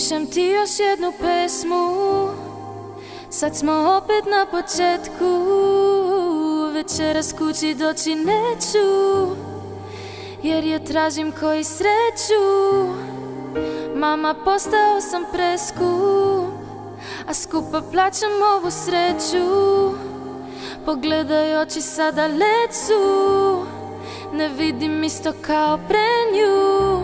Pišem ti još jednu pesmu, sad smo opet na početku. Večeras kući doći neću, jer je tražim koji sreću. Mama, postao sam preskup, a skupa plaćam ovu sreću. Pogledaj, oči sada lecu, ne vidim isto kao pre nju.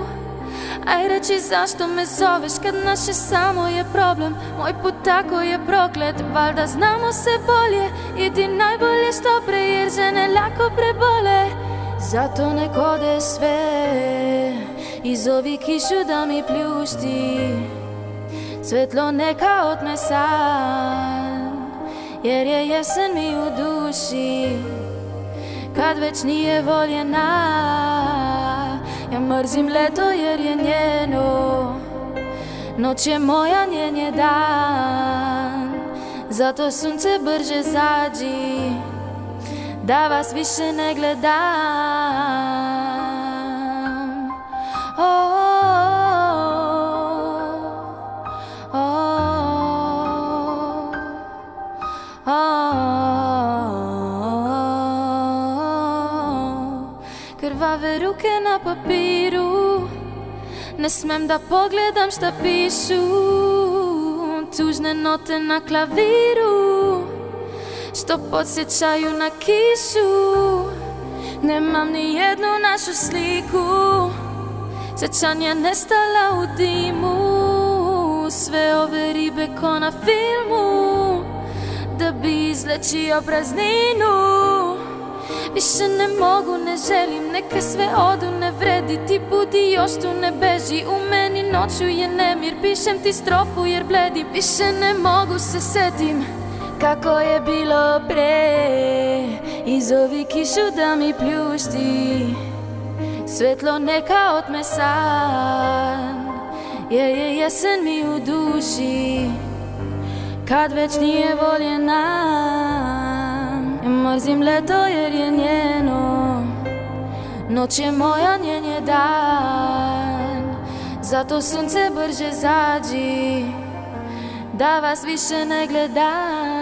Aj reći zašto me zoveš kad naše samo je problem. Moj put tako je proklet, valjda znamo se bolje. Idi najbolje što pre, jer žene lako prebole. Zato nek ode sve i zovi kišu da mi pljušti. Svetlo neka otme san, jer je jesen mi u duši. Kad već nije voljena, ja mrzim leto jer je njeno. Noć je moja, njen je dan. Zato sunce brže zađi, da vas više ne gledam. Krvave ruke na papiru, ne smem da pogledam šta pišu. Tužne note na klaviru, što podsjećaju na kišu. Nemam ni jednu našu sliku, sjećanja nestala u dimu. Sve ove ribe ko na filmu, da bi izlečio prazninu. Više ne mogu, ne želim, neka sve odu, ne vredi. Ti budi još tu, ne beži, u meni noću je nemir. Pišem ti strofu jer bledim, više ne mogu se setim kako je bilo pre. I zovi kišu da mi pljušti, svetlo neka otme san, jer je jesen mi u duši. Kad već nije voljena, ja mrzim leto jer je njeno. Noć je moja, njen je dan. Zato sunce brže zađi, da vas više ne gledam.